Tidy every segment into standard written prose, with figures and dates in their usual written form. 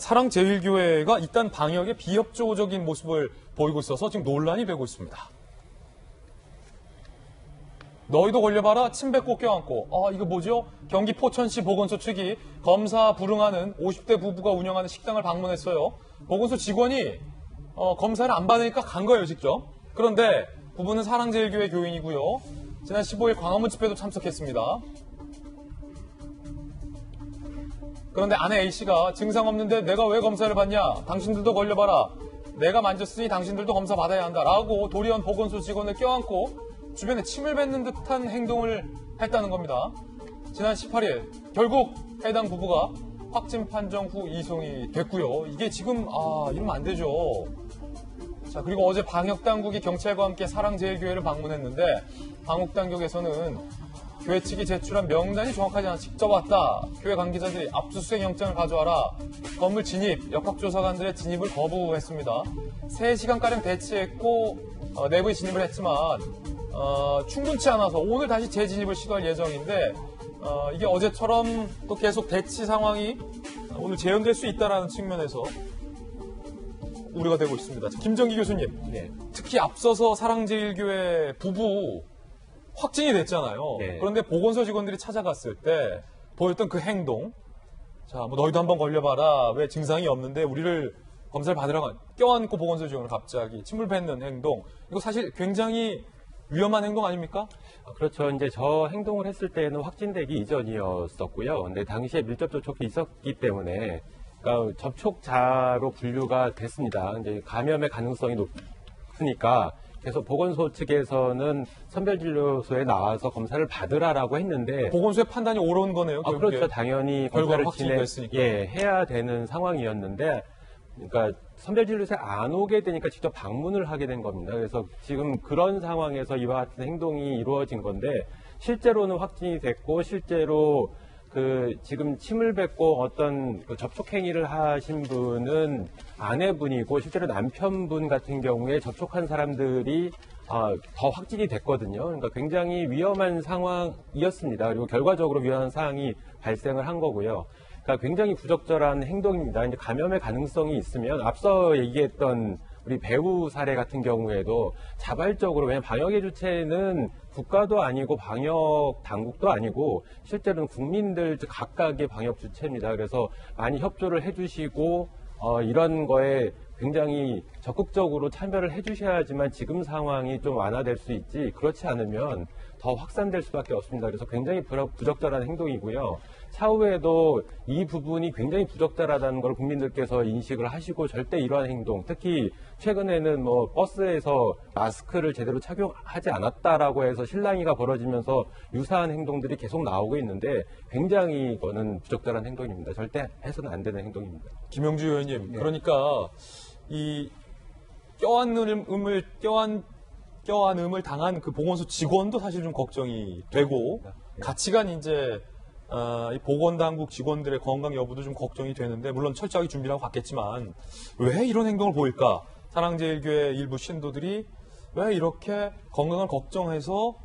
사랑제일교회가 이딴 방역에 비협조적인 모습을 보이고 있어서 지금 논란이 되고 있습니다. 너희도 걸려봐라, 침 뱉고 껴안고. 이거 뭐죠? 경기 포천시 보건소 측이 검사 불응하는 50대 부부가 운영하는 식당을 방문했어요. 보건소 직원이 검사를 안 받으니까 간 거예요, 직접. 그런데 부부는 사랑제일교회 교인이고요. 지난 15일 광화문 집회도 참석했습니다. 그런데 아내 A씨가 증상 없는데 내가 왜 검사를 받냐? 당신들도 걸려봐라. 내가 만졌으니 당신들도 검사 받아야 한다. 라고 도리언 보건소 직원을 껴안고 주변에 침을 뱉는 듯한 행동을 했다는 겁니다. 지난 18일 결국 해당 부부가 확진 판정 후 이송이 됐고요. 이게 지금 이러면 안 되죠. 자, 그리고 어제 방역당국이 경찰과 함께 사랑제일교회를 방문했는데 방역당국에서는 교회 측이 제출한 명단이 정확하지 않아 직접 왔다. 교회 관계자들이 압수수색 영장을 가져와라. 건물 진입, 역학조사관들의 진입을 거부했습니다. 3시간가량 대치했고 내부에 진입을 했지만 충분치 않아서 오늘 다시 재진입을 시도할 예정인데 이게 어제처럼 또 계속 대치 상황이 오늘 재현될 수 있다는 측면에서 우려가 되고 있습니다. 김정기 교수님, 네. 특히 앞서서 사랑제일교회 부부 확진이 됐잖아요. 네. 그런데 보건소 직원들이 찾아갔을 때 보였던 그 행동, 자, 뭐 너희도 한번 걸려봐라. 왜 증상이 없는데 우리를 검사를 받으러 껴안고 보건소 직원을 갑자기 침을 뱉는 행동, 이거 사실 굉장히 위험한 행동 아닙니까? 그렇죠. 이제 저 행동을 했을 때는 확진되기 이전이었었고요. 근데 당시에 밀접 접촉이 있었기 때문에 그러니까 접촉자로 분류가 됐습니다. 이제 감염의 가능성이 높으니까 계속 보건소 측에서는 선별진료소에 나와서 검사를 받으라라고 했는데 보건소의 판단이 옳은 거네요. 그렇죠. 당연히 검사를 됐으니까. 해야 되는 상황이었는데 그러니까 선별진료소에 안 오게 되니까 직접 방문을 하게 된 겁니다. 그래서 지금 그런 상황에서 이와 같은 행동이 이루어진 건데 실제로는 확진이 됐고 실제로 지금 침을 뱉고 어떤 접촉 행위를 하신 분은 아내분이고 실제로 남편분 같은 경우에 접촉한 사람들이 더 확진이 됐거든요. 그러니까 굉장히 위험한 상황이었습니다. 그리고 결과적으로 위험한 상황이 발생을 한 거고요. 그러니까 굉장히 부적절한 행동입니다. 이제 감염의 가능성이 있으면 앞서 얘기했던 우리 배우 사례 같은 경우에도 자발적으로, 왜냐하면 방역의 주체는 국가도 아니고 방역 당국도 아니고 실제로는 국민들 각각의 방역 주체입니다. 그래서 많이 협조를 해주시고 이런 거에 굉장히 적극적으로 참여를 해주셔야지만 지금 상황이 좀 완화될 수 있지, 그렇지 않으면 더 확산될 수밖에 없습니다. 그래서 굉장히 부적절한 행동이고요. 차후에도 이 부분이 굉장히 부적절하다는 걸 국민들께서 인식을 하시고 절대 이러한 행동, 특히 최근에는 뭐 버스에서 마스크를 제대로 착용하지 않았다라고 해서 실랑이가 벌어지면서 유사한 행동들이 계속 나오고 있는데 굉장히 이거는 부적절한 행동입니다. 절대 해서는 안 되는 행동입니다. 김영주 의원님, 네. 그러니까 이 껴안음을 당한 그 보건소 직원도 사실 좀 걱정이 되고 같이 간 이제 이 보건당국 직원들의 건강 여부도 좀 걱정이 되는데, 물론 철저하게 준비를 하고 갔겠지만 왜 이런 행동을 보일까? 사랑제일교회 일부 신도들이 왜 이렇게 건강을 걱정해서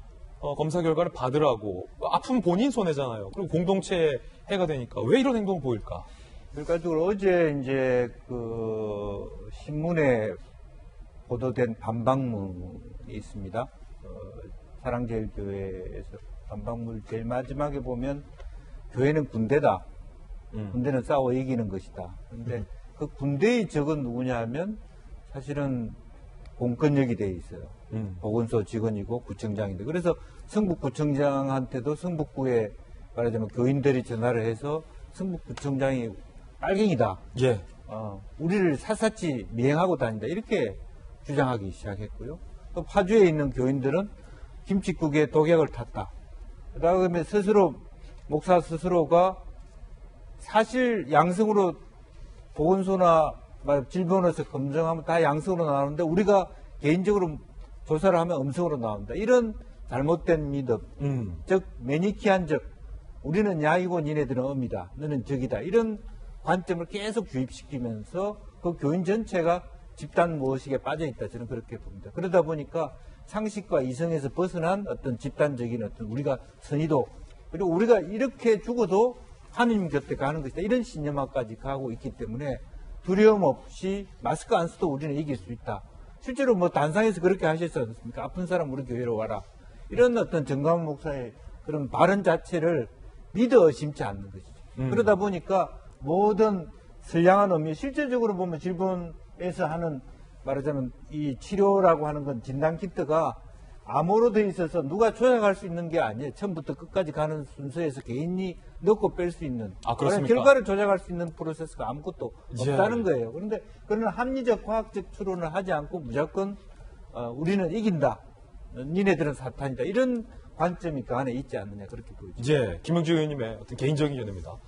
검사 결과를 받으라고, 아픈 본인 손해잖아요. 그리고 공동체에 해가 되니까 왜 이런 행동을 보일까? 결과적으로 어제 이제 신문에 보도된 반박문이 있습니다. 사랑제일교회에서 반박문 제일 마지막에 보면 교회는 군대다. 군대는 싸워 이기는 것이다. 그런데 그 군대의 적은 누구냐 하면 사실은 공권력이 돼 있어요. 보건소 직원이고 구청장인데, 그래서 성북구청장한테도 성북구에 말하자면 교인들이 전화를 해서 성북구청장이 빨갱이다. 예. 우리를 샅샅이 미행하고 다닌다. 이렇게 주장하기 시작했고요. 또 파주에 있는 교인들은 김칫국에 독약을 탔다. 그다음에 목사 스스로가 사실 양성으로 보건소나 질병원에서 검증하면 다 양성으로 나오는데 우리가 개인적으로 조사를 하면 음성으로 나온다. 이런 잘못된 믿음, 즉 매니키한 적, 우리는 양이고 니네들은 음이다. 너는 적이다. 이런 관점을 계속 주입시키면서 그 교인 전체가 집단 무의식에 빠져 있다. 저는 그렇게 봅니다. 그러다 보니까 상식과 이성에서 벗어난 어떤 집단적인 어떤 우리가 선의도, 그리고 우리가 이렇게 죽어도 하느님 곁에 가는 것이다. 이런 신념화까지 가고 있기 때문에 두려움 없이 마스크 안 써도 우리는 이길 수 있다. 실제로 뭐 단상에서 그렇게 하셨지 않습니까? 아픈 사람 우리 교회로 와라. 이런 어떤 정광훈 목사의 그런 발언 자체를 믿어 의심치 않는 것이죠. 그러다 보니까 모든 선량한 의미, 실질적으로 보면 질본에서 하는 말하자면 이 치료라고 하는 건 진단키트가 암호로 돼 있어서 누가 조작할 수 있는 게 아니에요. 처음부터 끝까지 가는 순서에서 개인이 넣고 뺄 수 있는. 그렇습니까? 결과를 조작할 수 있는 프로세스가 아무것도 예. 없다는 거예요. 그런데 그런 합리적 과학적 추론을 하지 않고 무조건 우리는 이긴다. 니네들은 사탄이다. 이런 관점이 그 안에 있지 않느냐 그렇게 보이죠. 이제 김영주 의원님의 어떤 개인적인 견해입니다.